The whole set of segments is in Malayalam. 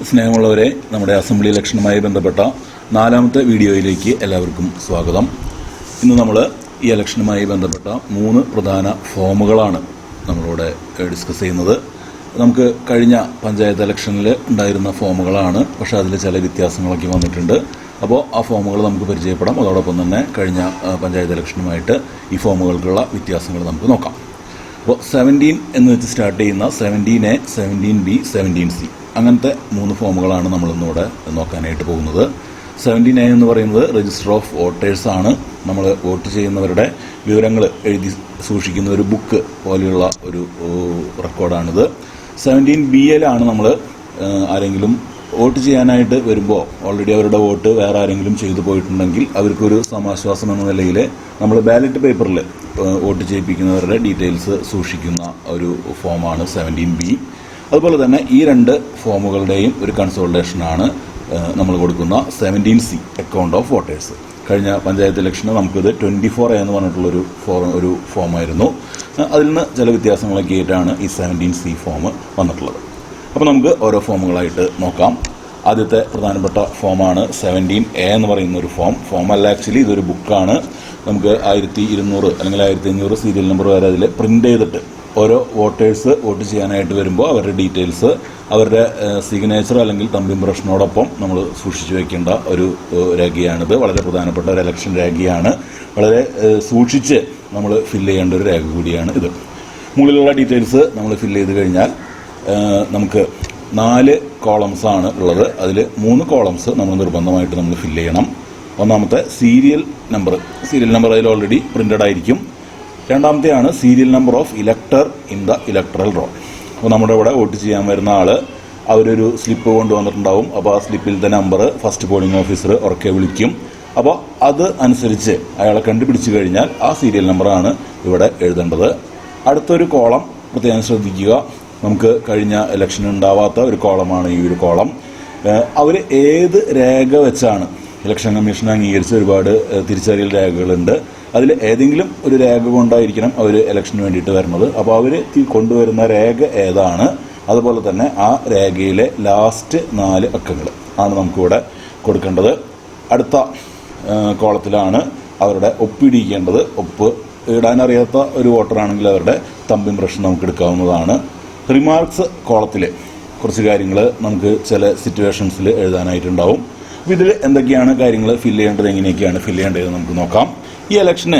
സ്നേഹമുള്ളവരെ, നമ്മുടെ അസംബ്ലി ഇലക്ഷനുമായി ബന്ധപ്പെട്ട നാലാമത്തെ വീഡിയോയിലേക്ക് എല്ലാവർക്കും സ്വാഗതം. ഇന്ന് നമ്മൾ ഈ ഇലക്ഷനുമായി ബന്ധപ്പെട്ട 3 പ്രധാന ഫോമുകളാണ് നമ്മളിവിടെ ഡിസ്കസ് ചെയ്യുന്നത്. നമുക്ക് കഴിഞ്ഞ പഞ്ചായത്ത് ഇലക്ഷനിൽ ഉണ്ടായിരുന്ന ഫോമുകളാണ്, പക്ഷേ അതിൽ ചില വ്യത്യാസങ്ങളൊക്കെ വന്നിട്ടുണ്ട്. അപ്പോൾ ആ ഫോമുകൾ നമുക്ക് പരിചയപ്പെടാം. അതോടൊപ്പം തന്നെ കഴിഞ്ഞ പഞ്ചായത്ത് ഇലക്ഷനുമായിട്ട് ഈ ഫോമുകൾക്കുള്ള വ്യത്യാസങ്ങൾ നമുക്ക് നോക്കാം. അപ്പോൾ 17 എന്ന് വെച്ച് സ്റ്റാർട്ട് ചെയ്യുന്ന 17A, 17B, 17C അങ്ങനത്തെ 3 ഫോമുകളാണ് നമ്മളിന്നിവിടെ നോക്കാനായിട്ട് പോകുന്നത്. 17A എന്ന് പറയുന്നത് രജിസ്റ്റർ ഓഫ് വോട്ടേഴ്സ് ആണ്. നമ്മൾ വോട്ട് ചെയ്യുന്നവരുടെ വിവരങ്ങൾ എഴുതി സൂക്ഷിക്കുന്ന ഒരു ബുക്ക് പോലെയുള്ള ഒരു റെക്കോർഡാണിത്. 17Bയിലാണ് നമ്മൾ ആരെങ്കിലും വോട്ട് ചെയ്യാനായിട്ട് വരുമ്പോൾ ഓൾറെഡി അവരുടെ വോട്ട് വേറെ ആരെങ്കിലും ചെയ്തു പോയിട്ടുണ്ടെങ്കിൽ അവർക്കൊരു സമാശ്വാസം എന്ന നിലയിൽ നമ്മൾ ബാലറ്റ് പേപ്പറിൽ വോട്ട് ചെയ്യിപ്പിക്കുന്നവരുടെ ഡീറ്റെയിൽസ് സൂക്ഷിക്കുന്ന ഒരു ഫോമാണ് 17B. അതുപോലെ തന്നെ ഈ 2 ഫോമുകളുടെയും ഒരു കൺസോൾട്ടേഷനാണ് നമ്മൾ കൊടുക്കുന്ന 17C അക്കൗണ്ട് ഓഫ് വോട്ടേഴ്സ്. കഴിഞ്ഞ പഞ്ചായത്ത് ഇലക്ഷന് നമുക്കിത് 24A എന്ന് പറഞ്ഞിട്ടുള്ളൊരു ഒരു ഫോമായിരുന്നു. അതിൽ നിന്ന് ചില വ്യത്യാസങ്ങളൊക്കെ ആയിട്ടാണ് ഈ 17C ഫോം വന്നിട്ടുള്ളത്. അപ്പോൾ നമുക്ക് ഓരോ ഫോമുകളായിട്ട് നോക്കാം. ആദ്യത്തെ പ്രധാനപ്പെട്ട ഫോമാണ് 17A എന്ന് പറയുന്ന ഒരു ഫോമല്ല, ആക്ച്വലി ഇതൊരു ബുക്കാണ്. നമുക്ക് 1200 അല്ലെങ്കിൽ 1500 സീരിയൽ നമ്പർ വരെ അതിൽ പ്രിൻ്റ് ചെയ്തിട്ട് ഓരോ വോട്ടേഴ്സ് വോട്ട് ചെയ്യാനായിട്ട് വരുമ്പോൾ അവരുടെ ഡീറ്റെയിൽസ്, അവരുടെ സിഗ്നേച്ചർ അല്ലെങ്കിൽ തമ്പ് ഇംപ്രഷനോടൊപ്പം നമ്മൾ സൂക്ഷിച്ചു വെക്കേണ്ട ഒരു രേഖയാണിത്. വളരെ പ്രധാനപ്പെട്ട ഒരു ഇലക്ഷൻ രേഖയാണ്. വളരെ സൂക്ഷിച്ച് നമ്മൾ ഫില്ല് ചെയ്യേണ്ട ഒരു രേഖ കൂടിയാണ് ഇത്. മുകളിലുള്ള ഡീറ്റെയിൽസ് നമ്മൾ ഫില്ല് ചെയ്ത് കഴിഞ്ഞാൽ നമുക്ക് 4 കോളംസാണ് ഉള്ളത്. അതിൽ 3 കോളംസ് നമ്മൾ നിർബന്ധമായിട്ട് നമ്മൾ ഫില്ല് ചെയ്യണം. ഒന്നാമത്തെ സീരിയൽ നമ്പർ അതിൽ ഓൾറെഡി പ്രിൻ്റഡ് ആയിരിക്കും. രണ്ടാമത്തെയാണ് serial number of elector in the electoral roll. അപ്പോൾ നമ്മുടെ ഇവിടെ വോട്ട് ചെയ്യാൻ വരുന്ന ആൾ അവരൊരു സ്ലിപ്പ് കൊണ്ടുവന്നിട്ടുണ്ടാവും. അപ്പോൾ ആ സ്ലിപ്പിലത്തെ നമ്പർ ഫസ്റ്റ് പോളിംഗ് ഓഫീസർ ഉറക്കെ വിളിക്കും. അപ്പോൾ അത് അനുസരിച്ച് അയാളെ കണ്ടുപിടിച്ച് കഴിഞ്ഞാൽ ആ സീരിയൽ നമ്പറാണ് ഇവിടെ എഴുതേണ്ടത്. അടുത്തൊരു കോളം പ്രത്യേകം ശ്രദ്ധിക്കുക. നമുക്ക് കഴിഞ്ഞ ഇലക്ഷൻ ഉണ്ടാവാത്ത ഒരു കോളമാണ് ഈ ഒരു കോളം. അവർ ഏത് രേഖ വെച്ചാണ്, ഇലക്ഷൻ കമ്മീഷൻ അംഗീകരിച്ച ഒരുപാട് തിരിച്ചറിയൽ രേഖകളുണ്ട്. അതിൽ ഏതെങ്കിലും ഒരു രേഖ കൊണ്ടായിരിക്കണം അവർ ഇലക്ഷന് വേണ്ടിയിട്ട് വരുന്നത്. അപ്പോൾ അവർ കൊണ്ടുവരുന്ന രേഖ ഏതാണ്, അതുപോലെ തന്നെ ആ രേഖയിലെ ലാസ്റ്റ് 4 അക്കങ്ങൾ ആണ് നമുക്കിവിടെ കൊടുക്കേണ്ടത്. അടുത്ത കോളത്തിലാണ് അവരുടെ ഒപ്പിടിക്കേണ്ടത്. ഒപ്പ് ഇടാനറിയാത്ത ഒരു വോട്ടറാണെങ്കിൽ അവരുടെ തമ്പ് ഇംപ്രഷൻ നമുക്ക് എടുക്കാവുന്നതാണ്. റിമാർക്സ് കോളത്തിൽ കുറച്ച് കാര്യങ്ങൾ നമുക്ക് ചില സിറ്റുവേഷൻസിൽ എഴുതാനായിട്ടുണ്ടാവും. അപ്പോൾ ഇതിൽ എന്തൊക്കെയാണ് കാര്യങ്ങൾ ഫില്ല് ചെയ്യേണ്ടത്, എങ്ങനെയൊക്കെയാണ് ഫില്ല് ചെയ്യേണ്ടത് നമുക്ക് നോക്കാം. ഈ ഇലക്ഷന്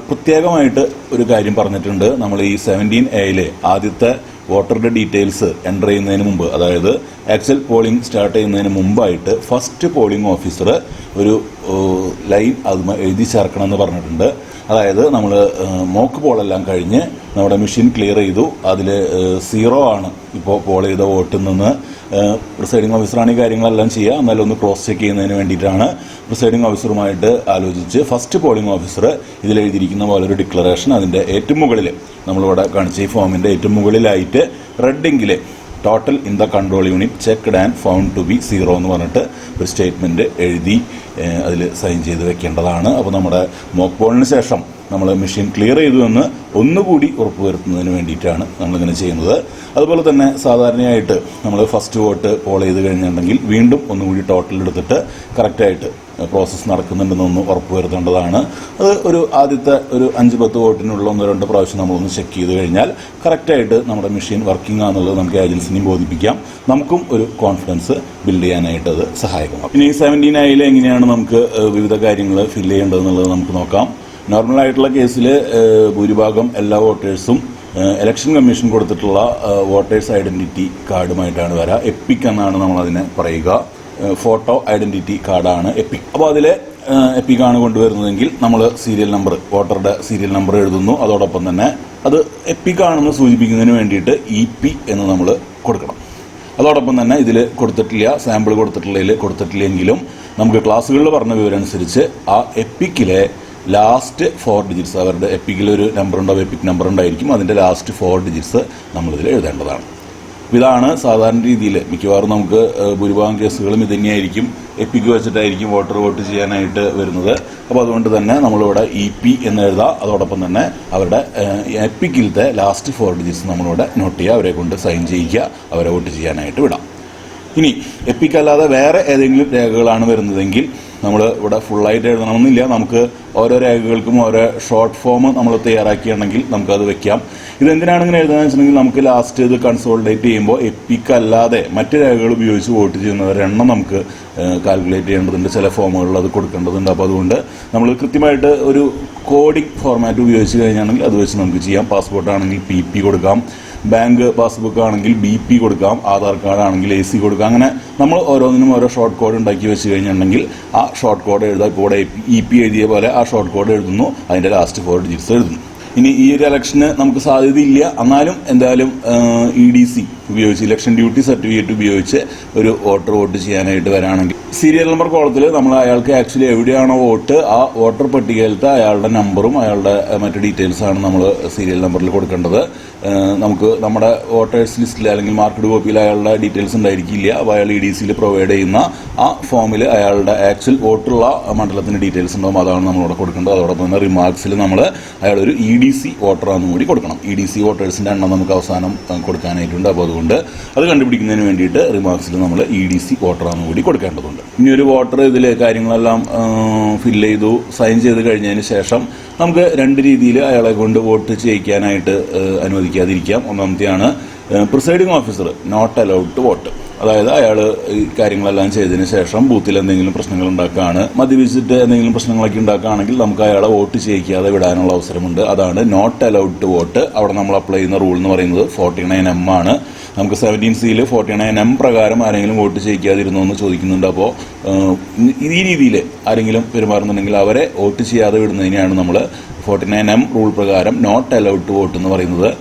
പ്രത്യേകമായിട്ട് ഒരു കാര്യം പറഞ്ഞിട്ടുണ്ട്. നമ്മൾ ഈ 17Aയിൽ ആദ്യത്തെ വോട്ടറുടെ ഡീറ്റെയിൽസ് എൻ്റർ ചെയ്യുന്നതിന് മുമ്പ്, അതായത് ആക്ച്വൽ പോളിംഗ് സ്റ്റാർട്ട് ചെയ്യുന്നതിന് മുമ്പായിട്ട് ഫസ്റ്റ് പോളിംഗ് ഓഫീസർ ഒരു ലൈൻ അത് എഴുതി ചേർക്കണമെന്ന് പറഞ്ഞിട്ടുണ്ട്. അതായത് നമ്മൾ മോക്ക് പോളെല്ലാം കഴിഞ്ഞ് നമ്മുടെ മെഷീൻ ക്ലിയർ ചെയ്തു, അതിൽ 0 ആണ് ഇപ്പോൾ പോൾ ചെയ്ത വോട്ടിൽ നിന്ന്. പ്രിസൈഡിംഗ് ഓഫീസറാണ് ഈ കാര്യങ്ങളെല്ലാം ചെയ്യുക. എന്നാലും ഒന്ന് ക്രോസ് ചെക്ക് ചെയ്യുന്നതിന് വേണ്ടിയിട്ടാണ് പ്രിസൈഡിംഗ് ഓഫീസറുമായിട്ട് ആലോചിച്ച് ഫസ്റ്റ് പോളിംഗ് ഓഫീസർ ഇതിലെഴുതിയിരിക്കുന്ന പോലെ ഒരു ഡിക്ലറേഷൻ അതിൻ്റെ ഏറ്റവും മുകളിൽ, നമ്മളിവിടെ കാണിച്ച ഈ ഫോമിൻ്റെ ഏറ്റവും മുകളിലായിട്ട് റെഡിങ്കിൽ total in the control unit checked and found to be 0 എന്ന് പറഞ്ഞിട്ട് ഒരു സ്റ്റേറ്റ്മെൻറ്റ് എഴുതി അതിൽ സൈൻ ചെയ്ത് വെക്കേണ്ടതാണ്. അപ്പോൾ നമ്മുടെ മോക്ക് പോളിന് ശേഷം നമ്മൾ മെഷീൻ ക്ലിയർ ചെയ്തു എന്ന് ഒന്നുകൂടി ഉറപ്പുവരുത്തുന്നതിന് വേണ്ടിയിട്ടാണ് നമ്മളിങ്ങനെ ചെയ്യുന്നത്. അതുപോലെ തന്നെ സാധാരണയായിട്ട് നമ്മൾ ഫസ്റ്റ് വോട്ട് പോൾ ചെയ്ത് കഴിഞ്ഞിട്ടുണ്ടെങ്കിൽ വീണ്ടും ഒന്നുകൂടി ടോട്ടൽ എടുത്തിട്ട് കറക്റ്റായിട്ട് പ്രോസസ്സ് നടക്കുന്നുണ്ടെന്നൊന്ന് ഉറപ്പുവരുത്തേണ്ടതാണ്. അത് ആദ്യത്തെ ഒരു 5-10 വോട്ടിനുള്ള 1-2 പ്രാവശ്യം നമ്മളൊന്ന് ചെക്ക് ചെയ്ത് കഴിഞ്ഞാൽ കറക്റ്റായിട്ട് നമ്മുടെ മെഷീൻ വർക്കിംഗ് ആണെന്നുള്ളത് നമുക്ക് ഏജൻസിനെയും ബോധിപ്പിക്കാം. നമുക്കും ഒരു കോൺഫിഡൻസ് ബിൽഡ് ചെയ്യാനായിട്ട് അത് സഹായകമാകും. ഇനി 17Aയിൽ എങ്ങനെയാണ് നമുക്ക് വിവിധ കാര്യങ്ങൾ ഫില്ല് ചെയ്യേണ്ടതെന്നുള്ളത് നമുക്ക് നോക്കാം. നോർമലായിട്ടുള്ള കേസിൽ ഭൂരിഭാഗം എല്ലാ വോട്ടേഴ്സും ഇലക്ഷൻ കമ്മീഷൻ കൊടുത്തിട്ടുള്ള വോട്ടേഴ്സ് ഐഡൻറ്റിറ്റി കാർഡുമായിട്ടാണ് വരിക. എപ്പിക് എന്നാണ് നമ്മളതിനെ പറയുക. ഫോട്ടോ ഐഡൻറ്റിറ്റി കാർഡാണ് എപ്പിക്. അപ്പോൾ അതിൽ എപ്പിക്കാണ് കൊണ്ടുവരുന്നതെങ്കിൽ നമ്മൾ സീരിയൽ നമ്പർ, വോട്ടറുടെ സീരിയൽ നമ്പർ എഴുതുന്നു. അതോടൊപ്പം തന്നെ അത് എപ്പിക്കാണെന്ന് സൂചിപ്പിക്കുന്നതിന് വേണ്ടിയിട്ട് EP എന്ന് നമ്മൾ കൊടുക്കണം. അതോടൊപ്പം തന്നെ ഇതിൽ കൊടുത്തിട്ടില്ല, സാമ്പിൾ കൊടുത്തിട്ടില്ലെങ്കിലും നമുക്ക് ക്ലാസ്സുകളിൽ പറഞ്ഞ വിവരം അനുസരിച്ച് ആ എപ്പിക്കിലെ ലാസ്റ്റ് 4 ഡിജിറ്റ്സ്, അവരുടെ എപ്പിക്കിലൊരു നമ്പർ ഉണ്ടാവും, എപ്പിക് നമ്പർ ഉണ്ടായിരിക്കും, അതിൻ്റെ ലാസ്റ്റ് 4 ഡിജിറ്റ്സ് നമ്മളിതിൽ എഴുതേണ്ടതാണ്. ഇതാണ് സാധാരണ രീതിയിൽ മിക്കവാറും നമുക്ക് ഭൂരിഭാഗം കേസുകളും ഇത് തന്നെയായിരിക്കും. എപ്പിക്ക് വെച്ചിട്ടായിരിക്കും വോട്ട് ചെയ്യാനായിട്ട് വരുന്നത്. അപ്പോൾ അതുകൊണ്ട് തന്നെ നമ്മളിവിടെ EP എന്ന് എഴുതാം. അതോടൊപ്പം തന്നെ അവരുടെ എപ്പിക്കിലത്തെ ലാസ്റ്റ് 4 ഡിജിറ്റ്സ് നമ്മളിവിടെ നോട്ട് ചെയ്യുക, അവരെ കൊണ്ട് സൈൻ ചെയ്യിക്കുക, അവരെ വോട്ട് ചെയ്യാനായിട്ട് വിടാം. ഇനി എപ്പിക് അല്ലാതെ വേറെ ഏതെങ്കിലും രേഖകളാണ് വരുന്നതെങ്കിൽ നമ്മൾ ഇവിടെ ഫുള്ളായിട്ട് എഴുതണമെന്നില്ല. നമുക്ക് ഓരോ രേഖകൾക്കും ഓരോ ഷോർട്ട് ഫോം നമ്മൾ തയ്യാറാക്കിയിട്ടുണ്ടെങ്കിൽ നമുക്കത് വെക്കാം. ഇതെന്തിനാണ് ഇങ്ങനെ എഴുതാന്ന് വെച്ചിട്ടുണ്ടെങ്കിൽ നമുക്ക് ലാസ്റ്റ് ഇത് കൺസോളിഡേറ്റ് ചെയ്യുമ്പോൾ എപ്പിക് അല്ലാതെ മറ്റ് രേഖകൾ ഉപയോഗിച്ച് വോട്ട് ചെയ്യുന്നവരുടെ എണ്ണം നമുക്ക് കാൽക്കുലേറ്റ് ചെയ്യേണ്ടതുണ്ട്. ചില ഫോമുകളിൽ അത് കൊടുക്കേണ്ടതുണ്ട്. അപ്പോൾ അതുകൊണ്ട് നമ്മൾ കൃത്യമായിട്ട് ഒരു കോഡിംഗ് ഫോർമാറ്റ് ഉപയോഗിച്ച് കഴിഞ്ഞാണെങ്കിൽ അത് വെച്ച് നമുക്ക് ചെയ്യാം. പാസ്പോർട്ട് ആണെങ്കിൽ PP കൊടുക്കാം, ബാങ്ക് പാസ്ബുക്ക് ആണെങ്കിൽ BP കൊടുക്കാം, ആധാർ കാർഡ് ആണെങ്കിൽ AC കൊടുക്കാം. അങ്ങനെ നമ്മൾ ഓരോന്നിനും ഓരോ ഷോർട്ട് കോഡ് ഉണ്ടാക്കി വെച്ച് കഴിഞ്ഞിട്ടുണ്ടെങ്കിൽ ആ ഷോർട്ട് കോഡ് എഴുതാം. ഇപ്പോൾ ഇവിടെ EP എഴുതിയ പോലെ ആ ഷോർട്ട് കോഡ് എഴുതുന്നു, അതിൻ്റെ ലാസ്റ്റ് 4 ഡിജിറ്റ്സ് എഴുതുന്നു. ഇനി ഈ ഒരു ഇലക്ഷന് നമുക്ക് സാധ്യതയില്ല, എന്നാലും എന്തായാലും EDC ഉപയോഗിച്ച് ഇലക്ഷൻ ഡ്യൂട്ടി സർട്ടിഫിക്കറ്റ് ഉപയോഗിച്ച് ഒരു വോട്ടർ വോട്ട് ചെയ്യാനായിട്ട് വരാണെങ്കിൽ സീരിയൽ നമ്പർ കോളത്തിൽ നമ്മൾ അയാൾക്ക് ആക്ച്വലി എവിടെയാണോ വോട്ട് ആ വോട്ടർ പട്ടികയിലത്തെ അയാളുടെ നമ്പറും അയാളുടെ മറ്റ് ഡീറ്റെയിൽസാണ് നമ്മൾ സീരിയൽ നമ്പറിൽ കൊടുക്കേണ്ടത്. നമുക്ക് നമ്മുടെ വോട്ടേഴ്സ് ലിസ്റ്റിൽ അല്ലെങ്കിൽ മാർക്കഡ് കോപ്പിയിൽ അയാളുടെ ഡീറ്റെയിൽസ് ഉണ്ടായിരിക്കില്ല. അപ്പോൾ അയാൾ EDCയിൽ പ്രൊവൈഡ് ചെയ്യുന്ന ആ ഫോമിൽ അയാളുടെ ആക്ച്വൽ വോട്ടുള്ള മണ്ഡലത്തിൻ്റെ ഡീറ്റെയിൽസ് ഉണ്ടാവും. അതാണ് നമ്മളിവിടെ കൊടുക്കേണ്ടത്. അതോടൊപ്പം തന്നെ റിമാർക്സിൽ നമ്മൾ അയാളൊരു EDC വോട്ടറാണെന്ന് കൂടി കൊടുക്കണം. EDC വോട്ടേഴ്സിൻ്റെ എണ്ണം നമുക്ക് അവസാനം കൊടുക്കാനായിട്ടുണ്ട്. അപ്പോൾ അതുകൊണ്ട് അത് കണ്ടുപിടിക്കുന്നതിന് വേണ്ടിയിട്ട് റിമാർക്സിൽ നമ്മൾ EDC വോട്ടറാണെന്ന് കൂടി കൊടുക്കേണ്ടതുണ്ട്. ഇനി ഒരു വോട്ടർ ഇതിൽ കാര്യങ്ങളെല്ലാം ഫില്ല് ചെയ്തു സൈൻ ചെയ്ത് കഴിഞ്ഞതിന് ശേഷം നമുക്ക് 2 രീതിയിൽ അയാളെ കൊണ്ട് വോട്ട് ചെയ്യിക്കാനായിട്ട് അനുവദിക്കാതിരിക്കാം. ഒന്നാമത്തെയാണ് presiding officer not allowed to vote. അതായത് അയാൾ ഈ കാര്യങ്ങളെല്ലാം ചെയ്തതിന് ശേഷം ബൂത്തിൽ എന്തെങ്കിലും പ്രശ്നങ്ങൾ ഉണ്ടാക്കുകയാണ്, മദ്യപിച്ചിട്ട് എന്തെങ്കിലും പ്രശ്നങ്ങളൊക്കെ ഉണ്ടാക്കുകയാണെങ്കിൽ നമുക്ക് അയാളെ വോട്ട് ചെയ്യിക്കാതെ വിടാനുള്ള അവസരമുണ്ട്. അതാണ് നോട്ട് അലൗഡ് ടു വോട്ട്. അവിടെ നമ്മൾ അപ്ലൈ ചെയ്യുന്ന റൂൾ എന്ന് പറയുന്നത് 49M ആണ്. നമുക്ക് 17C 49M പ്രകാരം ആരെങ്കിലും വോട്ട് ചെയ്യിക്കാതിരുന്നു എന്ന് ചോദിക്കുന്നുണ്ട്. അപ്പോൾ ഈ രീതിയിൽ ആരെങ്കിലും പെരുമാറുന്നുണ്ടെങ്കിൽ അവരെ വോട്ട് ചെയ്യാതെ വിടുന്നതിനെയാണ് നമ്മൾ 49M റൂൾ പ്രകാരം നോട്ട് അലൗഡ് ടു വോട്ട് എന്ന് പറയുന്നത്.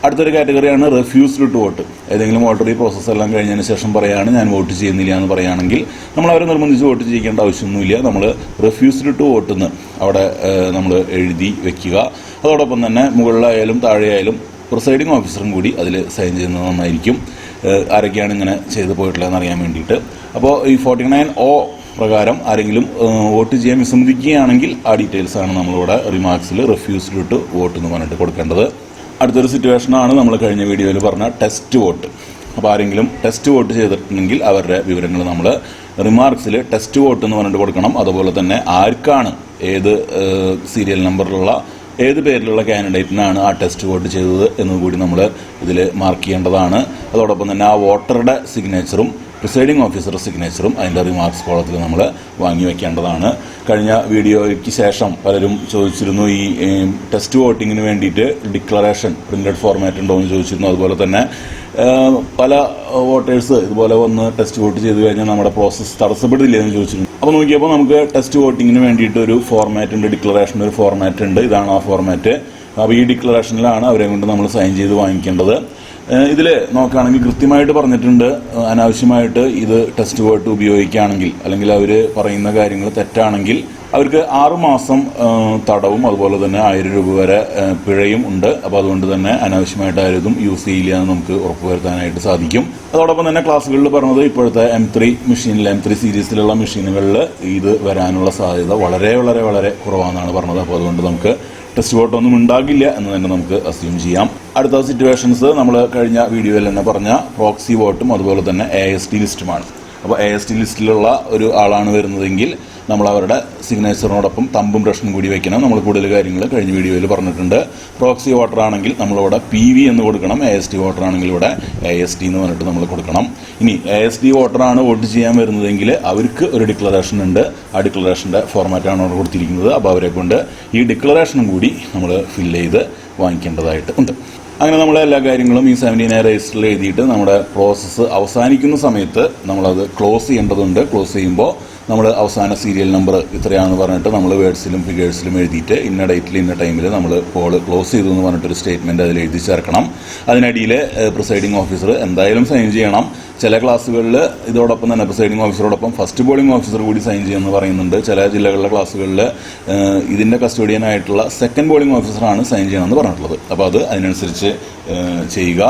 അടുത്തൊരു കാറ്റഗറിയാണ് റെഫ്യൂസ്ഡ് ടു വോട്ട്. ഏതെങ്കിലും വോട്ടറി പ്രോസസ്സ് എല്ലാം കഴിഞ്ഞതിന് ശേഷം പറയുകയാണ് ഞാൻ വോട്ട് ചെയ്യുന്നില്ല എന്ന് പറയുകയാണെങ്കിൽ നമ്മൾ അവരെ നിർബന്ധിച്ച് വോട്ട് ചെയ്യിക്കേണ്ട ആവശ്യമൊന്നുമില്ല. നമ്മൾ റെഫ്യൂസ്ഡ് ടു വോട്ട് എന്ന് അവിടെ നമ്മൾ എഴുതി വെക്കുക. അതോടൊപ്പം തന്നെ മുകളിലായാലും താഴെയായാലും പ്രിസൈഡിംഗ് ഓഫീസറും കൂടി അതിൽ സൈൻ ചെയ്യുന്നത് നന്നായിരിക്കും. ആരൊക്കെയാണ് ഇങ്ങനെ ചെയ്തു പോയിട്ടുള്ളതെന്ന് അറിയാൻ വേണ്ടിയിട്ട്. അപ്പോൾ ഈ 49O പ്രകാരം ആരെങ്കിലും വോട്ട് ചെയ്യാൻ വിസമ്മതിക്കുകയാണെങ്കിൽ ആ ഡീറ്റെയിൽസാണ് നമ്മളിവിടെ റിമാർക്സിൽ റെഫ്യൂസ്ഡ് ടു വോട്ട് എന്ന് പറഞ്ഞിട്ട് കൊടുക്കേണ്ടത്. അടുത്തൊരു സിറ്റുവേഷനാണ് നമ്മൾ കഴിഞ്ഞ വീഡിയോയിൽ പറഞ്ഞ ടെസ്റ്റ് വോട്ട്. അപ്പോൾ ആരെങ്കിലും ടെസ്റ്റ് വോട്ട് ചെയ്തിട്ടുണ്ടെങ്കിൽ അവരുടെ വിവരങ്ങൾ നമ്മൾ റിമാർക്സിൽ ടെസ്റ്റ് വോട്ട് എന്ന് പറഞ്ഞിട്ട് കൊടുക്കണം. അതുപോലെ തന്നെ ആർക്കാണ് ഏത് സീരിയൽ നമ്പറിലുള്ള ഏത് പേരിലുള്ള കാൻഡിഡേറ്റിനാണ് ആ ടെസ്റ്റ് വോട്ട് ചെയ്തത് എന്നുകൂടി നമ്മൾ ഇതിൽ മാർക്ക് ചെയ്യേണ്ടതാണ്. അതോടൊപ്പം തന്നെ ആ വോട്ടറുടെ സിഗ്നേച്ചറും പ്രിസൈഡിംഗ് ഓഫീസറുടെ സിഗ്നേച്ചറും അതിൻ്റെ റിമാർക്സ് കോളത്തിൽ നമ്മൾ വാങ്ങി വയ്ക്കേണ്ടതാണ്. കഴിഞ്ഞ വീഡിയോയ്ക്ക് ശേഷം പലരും ചോദിച്ചിരുന്നു ഈ ടെസ്റ്റ് വോട്ടിങ്ങിന് വേണ്ടിയിട്ട് ഡിക്ലറേഷൻ പ്രിന്റഡ് ഫോർമാറ്റ് ഉണ്ടോ എന്ന് ചോദിച്ചിരുന്നു. അതുപോലെ തന്നെ പല വോട്ടേഴ്സ് ഇതുപോലെ വന്ന് ടെസ്റ്റ് വോട്ട് ചെയ്ത് കഴിഞ്ഞാൽ നമ്മുടെ പ്രോസസ്സ് തടസ്സപ്പെടില്ല എന്ന് ചോദിച്ചിരുന്നു. അപ്പോൾ നോക്കിയപ്പോൾ നമുക്ക് ടെസ്റ്റ് വോട്ടിങ്ങിന് വേണ്ടിയിട്ട് ഒരു ഫോർമാറ്റ് ഉണ്ട്, ഡിക്ലറേഷൻ ഒരു ഫോർമാറ്റ് ഉണ്ട്. ഇതാണ് ആ ഫോർമാറ്റ്. അപ്പോൾ ഈ ഡിക്ലറേഷനിലാണ് അവരെ കൊണ്ട് നമ്മൾ സൈൻ ചെയ്ത് വാങ്ങിക്കേണ്ടത്. ഇതിൽ നോക്കുകയാണെങ്കിൽ കൃത്യമായിട്ട് പറഞ്ഞിട്ടുണ്ട് അനാവശ്യമായിട്ട് ഇത് ടെസ്റ്റ് വോട്ട് ഉപയോഗിക്കുകയാണെങ്കിൽ അല്ലെങ്കിൽ അവർ പറയുന്ന കാര്യങ്ങൾ തെറ്റാണെങ്കിൽ അവർക്ക് 6 മാസം തടവും അതുപോലെ തന്നെ 1000 രൂപ വരെ പിഴയും ഉണ്ട്. അപ്പോൾ അതുകൊണ്ട് തന്നെ അനാവശ്യമായിട്ട് ആരും യൂസ് ചെയ്യില്ല എന്ന് നമുക്ക് ഉറപ്പുവരുത്താനായിട്ട് സാധിക്കും. അതോടൊപ്പം തന്നെ ക്ലാസ്സുകളിൽ പറഞ്ഞത് ഇപ്പോഴത്തെ M3 മെഷീനിൽ M3 സീരീസിലുള്ള മെഷീനുകളിൽ ഇത് വരാനുള്ള സാധ്യത വളരെ വളരെ വളരെ കുറവാണെന്നാണ് പറഞ്ഞത്. അപ്പോൾ അതുകൊണ്ട് നമുക്ക് ടെസ്റ്റ് വോട്ടൊന്നും ഉണ്ടാകില്ല എന്ന് തന്നെ നമുക്ക് അസ്യൂം ചെയ്യാം. അടുത്ത സിറ്റുവേഷൻസ് നമ്മൾ കഴിഞ്ഞ വീഡിയോയിൽ തന്നെ പറഞ്ഞ പ്രോക്സി വോട്ടും അതുപോലെ തന്നെ AST ലിസ്റ്റുമാണ്. അപ്പോൾ AST ലിസ്റ്റിലുള്ള ഒരു ആളാണ് വരുന്നതെങ്കിൽ നമ്മൾ അവരുടെ സിഗ്നേച്ചറിനോടൊപ്പം തമ്പും ബ്രഷും കൂടി വയ്ക്കണം. നമ്മൾ കൂടുതൽ കാര്യങ്ങൾ കഴിഞ്ഞ വീഡിയോയിൽ പറഞ്ഞിട്ടുണ്ട്. പ്രോക്സി വോട്ടർ ആണെങ്കിൽ നമ്മളിവിടെ PV എന്ന് കൊടുക്കണം. AST വോട്ടർ ആണെങ്കിൽ ഇവിടെ AST എന്ന് പറഞ്ഞിട്ട് നമ്മൾ കൊടുക്കണം. ഇനി AST വോട്ടറാണ് വോട്ട് ചെയ്യാൻ വരുന്നതെങ്കിൽ അവർക്ക് ഒരു ഡിക്ലറേഷൻ ഉണ്ട്. ആ ഡിക്ലറേഷൻ്റെ ഫോർമാറ്റാണ് അവിടെ കൊടുത്തിരിക്കുന്നത്. അപ്പോൾ അവരെ കൊണ്ട് ഈ ഡിക്ലറേഷനും കൂടി നമ്മൾ ഫില്ല് ചെയ്ത് വാങ്ങിക്കേണ്ടതായിട്ട് ഉണ്ട്. അങ്ങനെ നമ്മൾ എല്ലാ കാര്യങ്ങളും ഈ 17A രജിസ്റ്ററിൽ എഴുതിയിട്ട് നമ്മുടെ പ്രോസസ്സ് അവസാനിക്കുന്ന സമയത്ത് നമ്മളത് ക്ലോസ് ചെയ്യേണ്ടതുണ്ട്. ക്ലോസ് ചെയ്യുമ്പോൾ നമ്മൾ അവസാന സീരിയൽ നമ്പർ ഇത്രയാണെന്ന് പറഞ്ഞിട്ട് നമ്മൾ വേർഡ്സിലും ഫിഗേഴ്സിലും എഴുതിയിട്ട് ഇന്ന ഡേറ്റിൽ ഇന്ന ടൈമിൽ നമ്മൾ പോൾ ക്ലോസ് ചെയ്തു എന്ന് പറഞ്ഞിട്ടൊരു സ്റ്റേറ്റ്മെൻറ്റ് അതിൽ എഴുതി ചേർക്കണം. അതിനിടയിൽ പ്രിസൈഡിംഗ് ഓഫീസർ എന്തായാലും സൈൻ ചെയ്യണം. ചില ക്ലാസ്സുകളിൽ ഇതോടൊപ്പം തന്നെ പ്രിസൈഡിംഗ് ഓഫീസറോടൊപ്പം ഫസ്റ്റ് പോളിംഗ് ഓഫീസർ കൂടി സൈൻ ചെയ്യുമെന്ന് പറയുന്നുണ്ട്. ചില ജില്ലകളിലെ ക്ലാസ്സുകളിൽ ഇതിൻ്റെ കസ്റ്റോഡിയനായിട്ടുള്ള സെക്കൻഡ് പോളിംഗ് ഓഫീസറാണ് സൈൻ ചെയ്യണമെന്ന് പറഞ്ഞിട്ടുള്ളത്. അപ്പോൾ അത് അതിനനുസരിച്ച് ചെയ്യുക.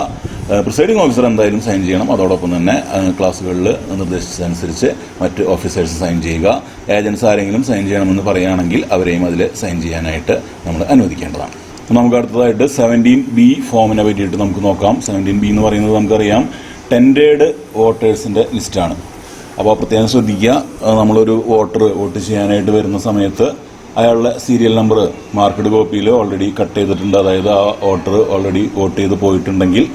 പ്രിസൈഡിംഗ് ഓഫീസർ എന്തായാലും സൈൻ ചെയ്യണം. അതോടൊപ്പം തന്നെ ക്ലാസ്സുകളിൽ നിർദ്ദേശിച്ചതനുസരിച്ച് മറ്റ് ഓഫീസേഴ്സ് സൈൻ ചെയ്യുക. ഏജൻസ് ആരെങ്കിലും സൈൻ ചെയ്യണമെന്ന് പറയുകയാണെങ്കിൽ അവരെയും അതിൽ സൈൻ ചെയ്യാനായിട്ട് നമ്മൾ അനുവദിക്കേണ്ടതാണ്. നമുക്ക് അടുത്തതായിട്ട് 17B ഫോമിനെ പറ്റിയിട്ട് നമുക്ക് നോക്കാം. 17B എന്ന് പറയുന്നത് നമുക്കറിയാം ടെൻഡേഡ് വോട്ടേഴ്സിൻ്റെ ലിസ്റ്റാണ്. അപ്പോൾ പ്രത്യേകം ശ്രദ്ധിക്കുക, നമ്മളൊരു വോട്ട് ചെയ്യാനായിട്ട് വരുന്ന സമയത്ത് അയാളുടെ സീരിയൽ നമ്പർ മാർക്കഡ് കോപ്പിയിൽ ഓൾറെഡി കട്ട് ചെയ്തിട്ടുണ്ട്. അതായത് ആ വോട്ടർ ഓൾറെഡി വോട്ട് ചെയ്ത് പോയിട്ടുണ്ടെങ്കിൽ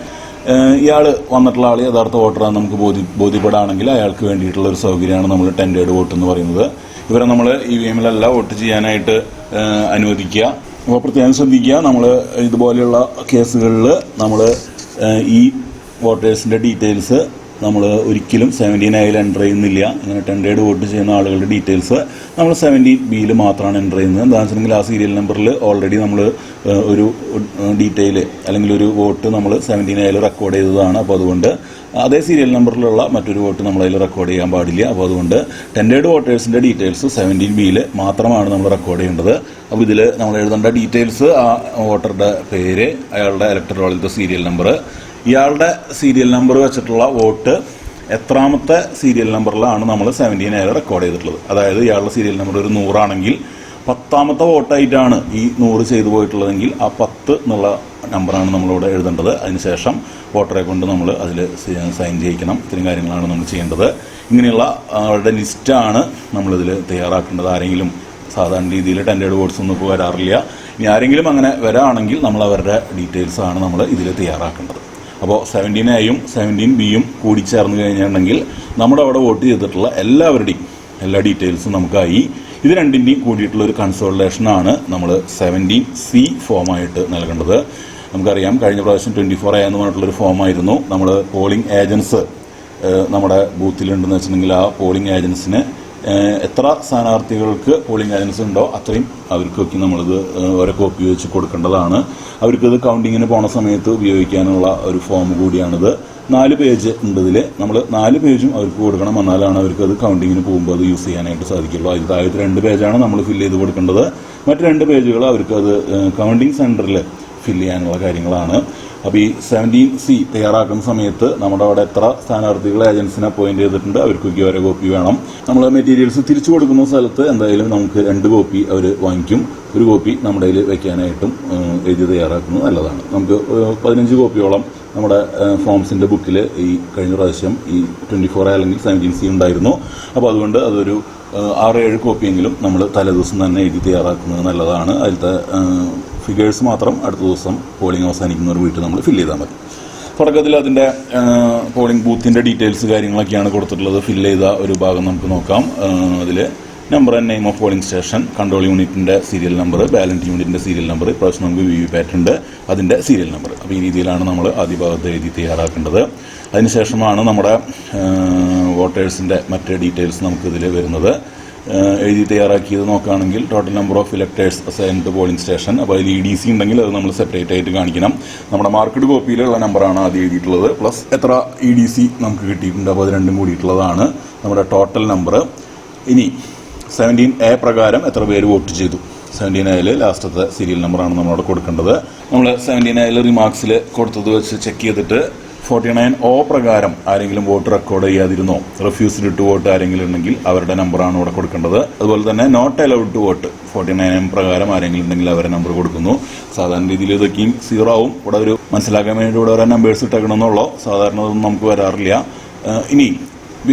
ഇയാൾ വന്നിട്ടുള്ള ആൾ യഥാർത്ഥ വോട്ടറാണ് നമുക്ക് ബോധ്യപ്പെടുകയാണെങ്കിൽ അയാൾക്ക് വേണ്ടിയിട്ടുള്ള ഒരു സൗകര്യമാണ് നമ്മൾ ടെൻഡേഡ് വോട്ട് എന്ന് പറയുന്നത്. ഇവരെ നമ്മൾ EVMലല്ല വോട്ട് ചെയ്യാനായിട്ട് അനുവദിക്കുക. അപ്പോൾ പ്രത്യേകം ശ്രദ്ധിക്കുക, നമ്മൾ ഇതുപോലെയുള്ള കേസുകളിൽ നമ്മൾ ഈ വോട്ടേഴ്സിൻ്റെ ഡീറ്റെയിൽസ് നമ്മൾ ഒരിക്കലും 17A എൻ്റർ ചെയ്യുന്നില്ല. ഇങ്ങനെ ടെൻഡേഡ് വോട്ട് ചെയ്യുന്ന ആളുകളുടെ ഡീറ്റെയിൽസ് നമ്മൾ 17B മാത്രമാണ് എൻ്റർ ചെയ്യുന്നത്. എന്താണെന്ന് വെച്ചിട്ടുണ്ടെങ്കിൽ ആ സീരിയൽ നമ്പറിൽ ഓൾറെഡി നമ്മൾ ഒരു ഡീറ്റെയിൽ അല്ലെങ്കിൽ ഒരു വോട്ട് നമ്മൾ 17A റെക്കോർഡ് ചെയ്തതാണ്. അപ്പോൾ അതുകൊണ്ട് അതേ സീരിയൽ നമ്പറിലുള്ള മറ്റൊരു വോട്ട് നമ്മളതിൽ റെക്കോർഡ് ചെയ്യാൻ പാടില്ല. അപ്പോൾ അതുകൊണ്ട് ടെൻഡേഡ് വോട്ടേഴ്സിൻ്റെ ഡീറ്റെയിൽസ് 17B മാത്രമാണ് നമ്മൾ റെക്കോർഡ് ചെയ്യേണ്ടത്. അപ്പോൾ ഇതിൽ നമ്മൾ എഴുതേണ്ട ഡീറ്റെയിൽസ് ആ വോട്ടറുടെ പേര്, അയാളുടെ ഇലക്ടറോളിലത്തെ സീരിയൽ നമ്പർ, ഇയാളുടെ സീരിയൽ നമ്പർ വെച്ചിട്ടുള്ള വോട്ട് എത്രാമത്തെ സീരിയൽ നമ്പറിലാണ് നമ്മൾ 17A റെക്കോർഡ് ചെയ്തിട്ടുള്ളത്. അതായത് ഇയാളുടെ സീരിയൽ നമ്പർ ഒരു 100 ആണെങ്കിൽ 10ാമത്തെ വോട്ടായിട്ടാണ് ഈ 100 ചെയ്തു പോയിട്ടുള്ളതെങ്കിൽ ആ 10 എന്നുള്ള നമ്പറാണ് നമ്മളിവിടെ എഴുതേണ്ടത്. അതിനുശേഷം വോട്ടറെ കൊണ്ട് നമ്മൾ അതിൽ സൈൻ ചെയ്യിക്കണം. ഇത്തരം കാര്യങ്ങളാണ് നമ്മൾ ചെയ്യേണ്ടത്. ഇങ്ങനെയുള്ള അവരുടെ ലിസ്റ്റാണ് നമ്മളിതിൽ തയ്യാറാക്കേണ്ടത്. ആരെങ്കിലും സാധാരണ രീതിയിൽ ടെൻഡേഡ് വോട്ട്സ് ഒന്നും ഇപ്പോൾ വരാറില്ല. ഇനി ആരെങ്കിലും അങ്ങനെ വരാണെങ്കിൽ നമ്മൾ അവരുടെ ഡീറ്റെയിൽസാണ് നമ്മൾ ഇതിൽ തയ്യാറാക്കേണ്ടത്. അപ്പോൾ 17Aയും 17Bയും കൂടി ചേർന്ന് കഴിഞ്ഞിട്ടുണ്ടെങ്കിൽ നമ്മുടെ അവിടെ വോട്ട് ചെയ്തിട്ടുള്ള എല്ലാവരുടെയും എല്ലാ ഡീറ്റെയിൽസും നമുക്കായി. ഇത് രണ്ടിൻ്റെയും കൂടിയിട്ടുള്ളൊരു കൺസോളിഡേഷനാണ് നമ്മൾ 17C ഫോമായിട്ട് നൽകേണ്ടത്. നമുക്കറിയാം, കഴിഞ്ഞ പ്രാവശ്യം 24A എന്ന് പറഞ്ഞിട്ടുള്ളൊരു ഫോമായിരുന്നു. നമ്മൾ പോളിംഗ് ഏജൻസ് നമ്മുടെ ബൂത്തിലുണ്ടെന്ന് വെച്ചിട്ടുണ്ടെങ്കിൽ ആ പോളിംഗ് ഏജൻസിന് എത്ര സ്ഥാനാർത്ഥികൾക്ക് പോളിംഗ് ഏജൻസ് ഉണ്ടോ അത്രയും അവർക്കൊക്കെ നമ്മളിത് ഓരോ കോപ്പി വെച്ച് കൊടുക്കേണ്ടതാണ്. അവർക്കിത് കൗണ്ടിങ്ങിന് പോണ സമയത്ത് ഉപയോഗിക്കാനുള്ള ഒരു ഫോം കൂടിയാണിത്. 4 പേജ് ഉണ്ട് ഇതിൽ. നമ്മൾ 4 പേജും അവർക്ക് കൊടുക്കണം. എന്നാലാണ് അവർക്കത് കൗണ്ടിങ്ങിന് പോകുമ്പോൾ അത് യൂസ് ചെയ്യാനായിട്ട് സാധിക്കുള്ളൂ. അതിൽ ആദ്യത്തെ 2 പേജാണ് നമ്മൾ ഫില്ല് ചെയ്ത് കൊടുക്കേണ്ടത്. മറ്റ് 2 പേജുകൾ അവർക്കത് കൗണ്ടിങ് സെൻറ്ററിൽ ഫില്ല് ചെയ്യാനുള്ള കാര്യങ്ങളാണ്. അപ്പോൾ ഈ 17C തയ്യാറാക്കുന്ന സമയത്ത് നമ്മുടെ അവിടെ എത്ര സ്ഥാനാർത്ഥികൾ ഏജൻസിനെ അപ്പോയിന്റ് ചെയ്തിട്ടുണ്ട് അവർക്കൊക്കെ ഓരോ കോപ്പി വേണം. നമ്മൾ മെറ്റീരിയൽസ് തിരിച്ചു കൊടുക്കുന്ന സ്ഥലത്ത് എന്തായാലും നമുക്ക് 2 കോപ്പി അവർ വാങ്ങിക്കും. ഒരു കോപ്പി നമ്മുടെ കയ്യിൽ വെക്കാനായിട്ടും എഴുതി തയ്യാറാക്കുന്നത് നല്ലതാണ്. നമുക്ക് 15 കോപ്പിയോളം നമ്മുടെ ഫോംസിൻ്റെ ബുക്കിൽ ഈ കഴിഞ്ഞ പ്രാവശ്യം ഈ 24A അല്ലെങ്കിൽ 17C ഉണ്ടായിരുന്നു. അപ്പോൾ അതുകൊണ്ട് അതൊരു 6-7 കോപ്പിയെങ്കിലും നമ്മൾ തലേദിവസം തന്നെ എഴുതി തയ്യാറാക്കുന്നത് നല്ലതാണ്. അതിലത്തെ ഫിഗേഴ്സ് മാത്രം അടുത്ത ദിവസം പോളിംഗ് അവസാനിക്കുന്ന ഒരു വീട്ടിൽ നമ്മൾ ഫില്ല് ചെയ്താൽ മതി. തുടക്കത്തിൽ അതിൻ്റെ പോളിംഗ് ബൂത്തിൻ്റെ ഡീറ്റെയിൽസ് കാര്യങ്ങളൊക്കെയാണ് കൊടുത്തിട്ടുള്ളത്. ഫില്ല് ചെയ്ത ഒരു ഭാഗം നമുക്ക് നോക്കാം. അതിൽ number and name of polling station, control യൂണിറ്റിൻ്റെ സീരിയൽ നമ്പർ, ബാലൻസ് യൂണിറ്റിൻ്റെ സീരിയൽ നമ്പർ, ഇപ്രാവശ്യം നമുക്ക് VVPAT ഉണ്ട്, അതിൻ്റെ സീരിയൽ നമ്പർ. അപ്പോൾ ഈ രീതിയിലാണ് നമ്മൾ ആദ്യ ഭാഗത്ത് എഴുതി തയ്യാറാക്കേണ്ടത്. അതിനുശേഷമാണ് നമ്മുടെ വോട്ടേഴ്സിൻ്റെ മറ്റ് ഡീറ്റെയിൽസ് നമുക്കിതിൽ വരുന്നത്. എഴുതി തയ്യാറാക്കിയത് നോക്കുകയാണെങ്കിൽ total number of electors assign to polling station. അപ്പോൾ അതിൽ EDC ഉണ്ടെങ്കിൽ അത് നമ്മൾ സെപ്പറേറ്റ് ആയിട്ട് കാണിക്കണം. നമ്മുടെ മാർക്കഡ് കോപ്പിയിലുള്ള നമ്പറാണ് ആദ്യം എഴുതിയിട്ടുള്ളത്. പ്ലസ് എത്ര EDC നമുക്ക് കിട്ടിയിട്ടുണ്ട്, അപ്പോൾ അത് രണ്ടും കൂടിയിട്ടുള്ളതാണ് നമ്മുടെ ടോട്ടൽ നമ്പർ. ഇനി 17A പ്രകാരം എത്ര പേര് വോട്ട് ചെയ്തു, 17A ലാസ്റ്റത്തെ സീരിയൽ നമ്പറാണ് നമ്മളവിടെ കൊടുക്കേണ്ടത്. നമ്മൾ 17A റിമാർക്സിൽ കൊടുത്തത് വെച്ച് ചെക്ക് ചെയ്തിട്ട് 49O പ്രകാരം ആരെങ്കിലും വോട്ട് റെക്കോർഡ് ചെയ്യാതിരുന്നോ, റിഫ്യൂസ്ഡ് ടു വോട്ട് ആരെങ്കിലും ഉണ്ടെങ്കിൽ അവരുടെ നമ്പറാണ് ഇവിടെ കൊടുക്കേണ്ടത്. അതുപോലെ തന്നെ not allowed to vote 49M പ്രകാരം ആരെങ്കിലും ഉണ്ടെങ്കിൽ അവരുടെ നമ്പർ കൊടുക്കുന്നു. സാധാരണ രീതിയിൽ ഇതൊക്കെയും 0 ആവും. ഇവിടെ ഒരു മനസ്സിലാക്കാൻ വേണ്ടി ഇവിടെ ഓരോ നമ്പേഴ്സ് ഇട്ടേക്കണമെന്നുള്ളൂ. സാധാരണ അതൊന്നും നമുക്ക് വരാറില്ല. ഇനി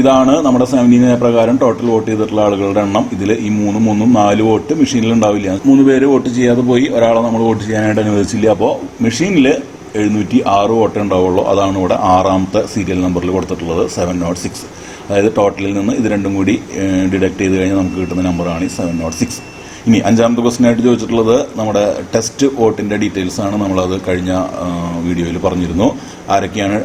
ഇതാണ് നമ്മുടെ 17A പ്രകാരം ടോട്ടൽ വോട്ട് ചെയ്തിട്ടുള്ള ആളുകളുടെ എണ്ണം. ഇതിൽ ഈ 4 വോട്ട് മെഷീനിൽ ഉണ്ടാവില്ല. 3 പേര് വോട്ട് ചെയ്യാതെ പോയി, ഒരാളെ നമ്മൾ വോട്ട് ചെയ്യാനായിട്ട് അനുവദിച്ചില്ല. അപ്പോൾ മെഷീനിൽ 706 വോട്ട് ഉണ്ടാവുള്ളൂ. അതാണ് ഇവിടെ 6ാമത്തെ സീരിയൽ നമ്പറിൽ കൊടുത്തിട്ടുള്ളത് 706. അതായത് ടോട്ടലിൽ നിന്ന് ഇത് രണ്ടും കൂടി ഡിഡക്ട് ചെയ്ത് കഴിഞ്ഞാൽ നമുക്ക് കിട്ടുന്ന നമ്പറാണ് ഈ 706. ഇനി 5ാമത്തെ ക്വസ്റ്റ്യൻ ആയിട്ട് ചോദിച്ചിട്ടുള്ളത് നമ്മുടെ ടെസ്റ്റ് വോട്ടിൻ്റെ ഡീറ്റെയിൽസ് ആണ്. നമ്മളത് കഴിഞ്ഞ വീഡിയോയിൽ പറഞ്ഞിരുന്നു. ആരൊക്കെയാണ്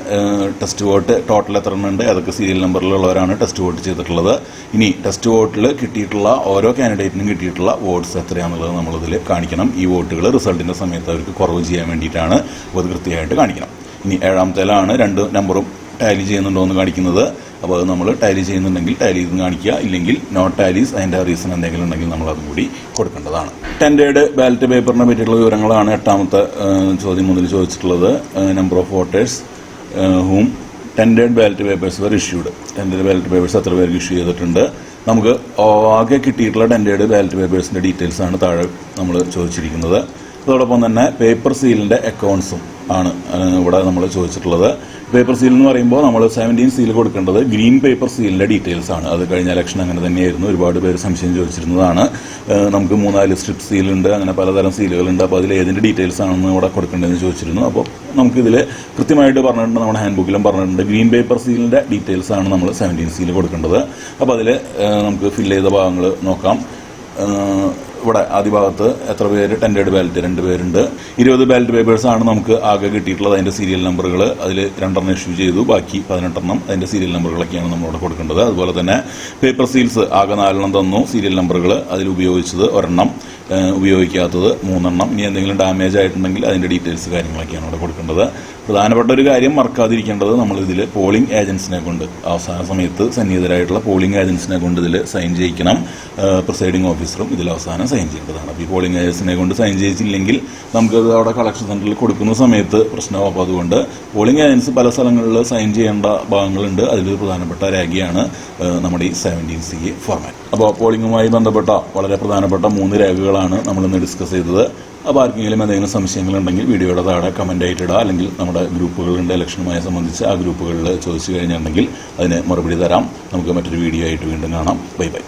ടെസ്റ്റ് വോട്ട്, ടോട്ടൽ എത്ര എണ്ണം ഉണ്ട്, ഏതൊക്കെ സീരിയൽ നമ്പറിലുള്ളവരാണ് ടെസ്റ്റ് വോട്ട് ചെയ്തിട്ടുള്ളത്. ഇനി ടെസ്റ്റ് വോട്ടിൽ കിട്ടിയിട്ടുള്ള ഓരോ കാൻഡിഡേറ്റിനും കിട്ടിയിട്ടുള്ള വോട്ട്സ് എത്രയാണെന്നുള്ളത് നമ്മളിതിൽ കാണിക്കണം. ഈ വോട്ടുകൾ റിസൾട്ടിൻ്റെ സമയത്ത് അവർക്ക് കുറവ് ചെയ്യാൻ വേണ്ടിയിട്ടാണ്. അപ്പോൾ അത് കൃത്യമായിട്ട് കാണിക്കണം. ഇനി 7ാമത്തേലാണ് 2 നമ്പറും ടാലി ചെയ്യുന്നുണ്ടോ എന്ന് കാണിക്കുന്നത്. അപ്പോൾ അത് നമ്മൾ ടാലി ചെയ്യുന്നുണ്ടെങ്കിൽ ടാലി ചെയ്ത് കാണിക്കുക, ഇല്ലെങ്കിൽ നോട്ട് ടാലീസ് അതിൻ്റെ റീസൺ എന്തെങ്കിലും ഉണ്ടെങ്കിൽ നമ്മൾ അതും കൂടി കൊടുക്കേണ്ടതാണ്. ടെൻഡേഡ് ബാലറ്റ് പേപ്പറിനെ പറ്റിയിട്ടുള്ള വിവരങ്ങളാണ് 8ാമത്തെ ചോദ്യം മുതൽ ചോദിച്ചിട്ടുള്ളത്. Number of voters whom tendered ballot papers were issued. Tendered ballot papers എത്ര പേർക്ക് ഇഷ്യൂ ചെയ്തിട്ടുണ്ട്. നമുക്ക് ആകെ കിട്ടിയിട്ടുള്ള ടെൻഡേഡ് ബാലറ്റ് പേപ്പേഴ്സിൻ്റെ ഡീറ്റെയിൽസാണ് താഴെ നമ്മൾ ചോദിച്ചിരിക്കുന്നത്. അതോടൊപ്പം തന്നെ പേപ്പർ സീലിൻ്റെ അക്കൗണ്ട്സും ആണ് ഇവിടെ നമ്മൾ ചോദിച്ചിട്ടുള്ളത്. പേപ്പർ സീൽ എന്ന് പറയുമ്പോൾ നമ്മൾ 17 സീൽ കൊടുക്കേണ്ടത് ഗ്രീൻ പേപ്പർ സീലിൻ്റെ ഡീറ്റെയിൽസ് ആണ്. അത് കഴിഞ്ഞ ഇലക്ഷൻ അങ്ങനെ തന്നെയായിരുന്നു. ഒരുപാട് പേര് സംശയം ചോദിച്ചിരുന്നതാണ്. നമുക്ക് 3-4 സ്ട്രിപ്പ് സീലുണ്ട്, അങ്ങനെ പലതരം സീലുകളുണ്ട്. അപ്പോൾ അതിൽ ഏതിൻ്റെ ഡീറ്റെയിൽസ് ആണെന്ന് ഇവിടെ കൊടുക്കേണ്ടതെന്ന് ചോദിച്ചിരുന്നു. അപ്പോൾ നമുക്കിതിൽ കൃത്യമായിട്ട് പറഞ്ഞിട്ടുണ്ട്, നമ്മുടെ ഹാൻഡ് ബുക്കിലും പറഞ്ഞിട്ടുണ്ട്, ഗ്രീൻ പേപ്പർ സീലിൻ്റെ ഡീറ്റെയിൽസ് ആണ് നമ്മൾ 17 സീൽ കൊടുക്കേണ്ടത്. അപ്പോൾ അതിൽ നമുക്ക് ഫില്ല് ചെയ്ത ഭാഗങ്ങൾ നോക്കാം. ഇവിടെ ആദ്യ ഭാഗത്ത് എത്ര പേര് ടെൻഡേഡ് ബാലറ്റ് 2 പേരുണ്ട്. 20 ബാലറ്റ് പേപ്പേഴ്സ് ആണ് നമുക്ക് ആകെ കിട്ടിയിട്ടുള്ളത്. അതിൻ്റെ സീരിയൽ നമ്പറുകൾ അതിൽ 2 ഇഷ്യൂ ചെയ്തു, ബാക്കി 18 അതിൻ്റെ സീരിയൽ നമ്പറുകളൊക്കെയാണ് നമ്മളിവിടെ കൊടുക്കേണ്ടത്. അതുപോലെ തന്നെ പേപ്പർ സീൽസ് ആകെ 4 തന്നു. സീരിയൽ നമ്പറുകൾ അതിൽ ഉപയോഗിച്ചത് 1, ഉപയോഗിക്കാത്തത് 3. ഇനി എന്തെങ്കിലും ഡാമേജ് ആയിട്ടുണ്ടെങ്കിൽ അതിൻ്റെ ഡീറ്റെയിൽസ് കാര്യങ്ങളൊക്കെയാണ് ഇവിടെ കൊടുക്കേണ്ടത്. പ്രധാനപ്പെട്ട ഒരു കാര്യം മറക്കാതിരിക്കേണ്ടത്, നമ്മളിതിൽ പോളിംഗ് ഏജൻസിനെ കൊണ്ട് അവസാന സമയത്ത് സന്നിഹിതരായിട്ടുള്ള പോളിംഗ് ഏജൻസിനെ കൊണ്ട് ഇതിൽ സൈൻ ചെയ്യിക്കണം. പ്രിസൈഡിംഗ് ഓഫീസറും ഇതിൽ അവസാനം സൈൻ ചെയ്യേണ്ടതാണ്. അപ്പോൾ ഈ പോളിംഗ് ഏജൻസിനെ കൊണ്ട് സൈൻ ചെയ്യിച്ചില്ലെങ്കിൽ നമുക്കത് അവിടെ കളക്ഷൻ സെൻറ്ററിൽ കൊടുക്കുന്ന സമയത്ത് പ്രശ്നമാകും. അപ്പോൾ അതുകൊണ്ട് പോളിംഗ് ഏജൻസ് പല സ്ഥലങ്ങളിൽ സൈൻ ചെയ്യേണ്ട ഭാഗങ്ങളുണ്ട്. അതിലൊരു പ്രധാനപ്പെട്ട രേഖയാണ് നമ്മുടെ ഈ 17C ഫോർമാറ്റ്. അപ്പോൾ പോളിംഗുമായി ബന്ധപ്പെട്ട വളരെ പ്രധാനപ്പെട്ട 3 രേഖകളാണ് നമ്മളിന്ന് ഡിസ്കസ് ചെയ്തത്. അപ്പോൾ ആർക്കെങ്കിലും എന്തെങ്കിലും സംശയങ്ങളുണ്ടെങ്കിൽ വീഡിയോയുടെ താഴെ കമൻ്റ് ആയിട്ട് ഇടുക, അല്ലെങ്കിൽ നമ്മുടെ ഗ്രൂപ്പുകളുണ്ട് ഇലക്ഷനുമായി സംബന്ധിച്ച്, ആ ഗ്രൂപ്പുകളിൽ ചോദിച്ചു കഴിഞ്ഞിട്ടുണ്ടെങ്കിൽ അതിന് മറുപടി തരാം. നമുക്ക് മറ്റൊരു വീഡിയോ ആയിട്ട് വീണ്ടും കാണാം. Bye bye.